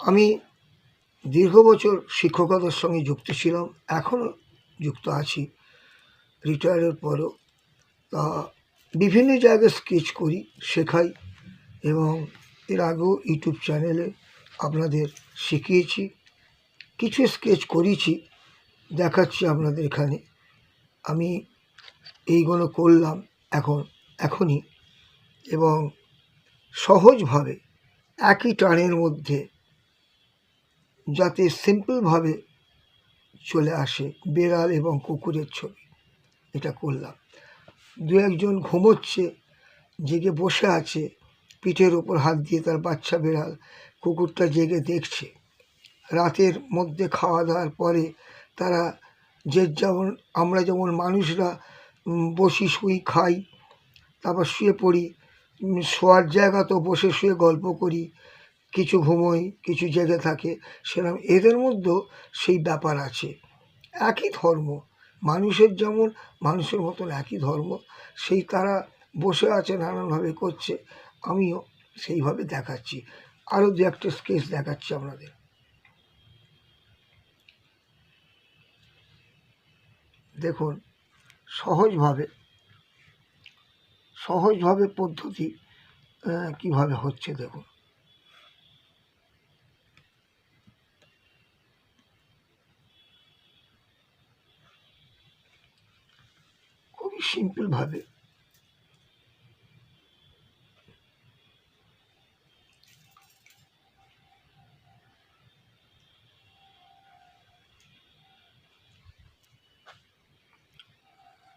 আমি দীর্ঘ বছর শিক্ষকতার সঙ্গে যুক্ত ছিলাম, এখনও যুক্ত আছি রিটায়ারের পরও। তা বিভিন্ন জায়গায় স্কেচ করি, শেখাই, এবং এর আগেও ইউটিউব চ্যানেলে আপনাদের শিখিয়েছি, কিছু স্কেচ করেছি, দেখাচ্ছি আপনাদের এখানে। আমি এইগুলো করলাম এখনই, এবং সহজভাবে একই টানের মধ্যে যাতে সিম্পলভাবে চলে আসে বেড়াল এবং কুকুরের ছবি, এটা করলাম। দু একজন ঘুমোচ্ছে, জেগে বসে আছে, পিঠের ওপর হাত দিয়ে তার বাচ্চা বেড়াল, কুকুরটা জেগে দেখছে। রাতের মধ্যে খাওয়া দাওয়ার পরে তারা যেমন আমরা যেমন মানুষরা বসি, শুই, খাই, তারপর শুয়ে পড়ি, শোয়ার জায়গা তো বসে শুয়ে গল্প করি, কিছু ঘুমোই, কিছু জেগে থাকে, সেরকম এদের মধ্যেও সেই ব্যাপার আছে। একই ধর্ম, মানুষের যেমন মানুষের মতন একই ধর্ম, সেই তারা বসে আছে, নানানভাবে করছে, আমিও সেইভাবে দেখাচ্ছি। আরও দু একটা স্কেচ দেখাচ্ছি আপনাদের। দেখুন সহজভাবে পদ্ধতি কিভাবে হচ্ছে দেখুন। খুবই সিম্পলভাবে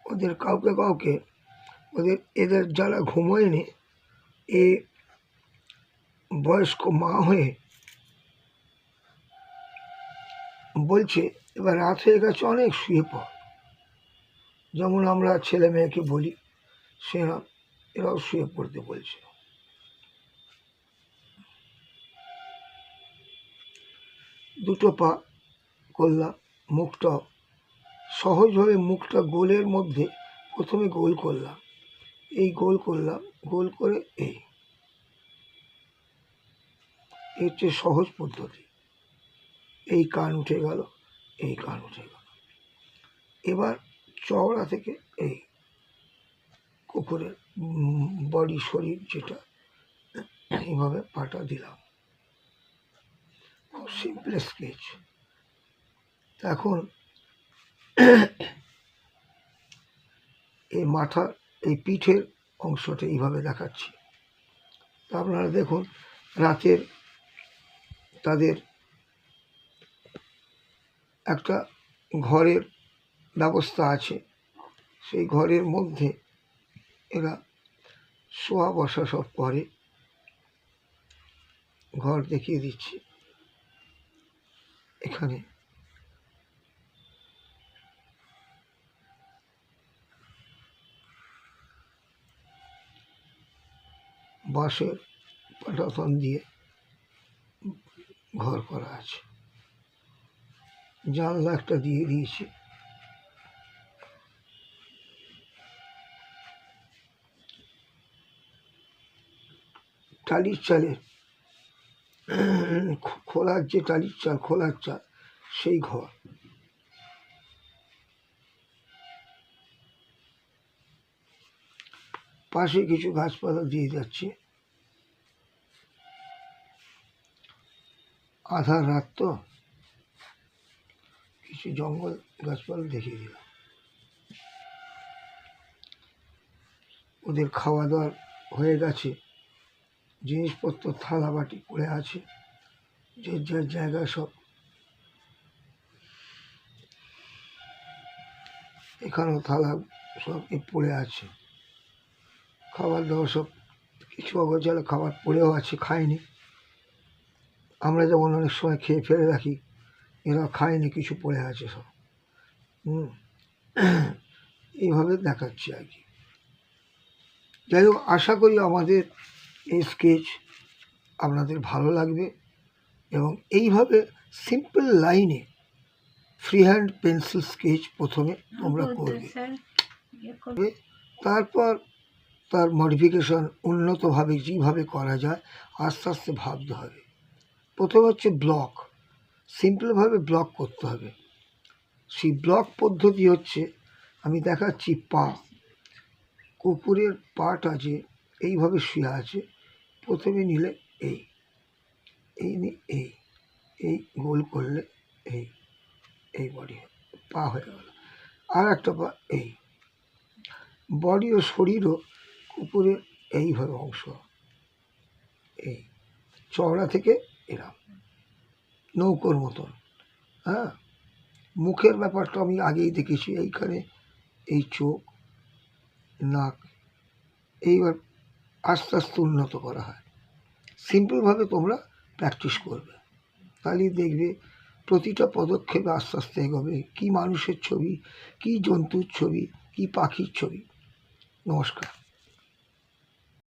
ওদের কাউকে এদের যারা ঘুমোয়নি, এ বয়স্ক মা হয়ে বলছে এবার রাত হয়ে গেছে, অনেক শুয়ে পড়। যেমন আমরা ছেলে মেয়েকে বলি, সেরকম এরাও শুয়ে পড়তে বলছে। দুটো পা করলাম, মুখটাও সহজভাবে, মুখটা গোলের মধ্যে প্রথমে গোল করলাম, এই গোল করলাম, গোল করে এই হচ্ছে সহজ পদ্ধতি। এই কান উঠে গেল, এই কান উঠে গেল। এবার চওড়া থেকে এই কুকুরের বডি, শরীর যেটা, এইভাবে পাটা দিলাম। খুব সিম্পল স্কেচ। এখন এই মাথা, এই পিঠের অংশটা এইভাবে দেখাচ্ছি। তা আপনারা দেখুন, রাতের তাদের একটা ঘরের ব্যবস্থা আছে, সেই ঘরের মধ্যে এরা শোয়া বসা সব করে। ঘর দেখিয়ে দিচ্ছি, এখানে বাঁশের পাটাতন দিয়ে ঘর করা আছে, জানলা একটা দিয়ে দিয়েছি। টালির চালের খোলার যে টালির চাল, খোলার চাল, সেই ঘর। পাশে কিছু গাছপালা দিয়ে যাচ্ছে, আধার রাত তো কিছু জঙ্গল গাছপালা দেখিয়ে দিলাম। ওদের খাওয়া দাওয়া হয়ে গেছে, জিনিসপত্র থালা বাটি পড়ে আছে, যে যার জায়গায় সব। এখানেও থালা সব পড়ে আছে, খাবার দাওয়া সব কিছু অগোছালো খাবার পড়েও আছে, খায়নি। আমরা যেমন অনেক সময় খেয়ে ফেলে রাখি, এরা খায়নি, কিছু পড়ে আছে সব। এইভাবে দেখাচ্ছি আর কি। যাই হোক, আশা করি আমাদের এই স্কেচ আপনাদের ভালো লাগবে, এবং এইভাবে সিম্পল লাইনে ফ্রি হ্যান্ড পেন্সিল স্কেচ প্রথমে তোমরা করবে, তারপর তার মডিফিকেশন উন্নতভাবে যেভাবে করা যায় আস্তে আস্তে ভাবতে হবে। প্রথম হচ্ছে ব্লক, সিম্পলভাবে ব্লক করতে হবে। সেই ব্লক পদ্ধতি হচ্ছে, আমি দেখাচ্ছি, পা, কুকুরের পাটা যে এইভাবে শুয়ে আছে, প্রথমে নিলে এই এই এই গোল করলে এই বডি পা হয়ে গেল। আর একটা পা, এই বডি ও শরীরও কুকুরের এইভাবে অংশ, এই চওড়া থেকে এরম নৌকোর মতন। হ্যাঁ, মুখের ব্যাপারটা আমি আগেই দেখেছি, এইখানে এই চোখ, নাক, এইবার আস্তে আস্তে উন্নত করা হয়। সিম্পলভাবে তোমরা প্র্যাকটিস করবে, তাহলেই দেখবে প্রতিটা পদক্ষেপে আস্তে আস্তে এগোবে। কী মানুষের ছবি, কী জন্তুর ছবি, কী পাখির ছবি। নমস্কার।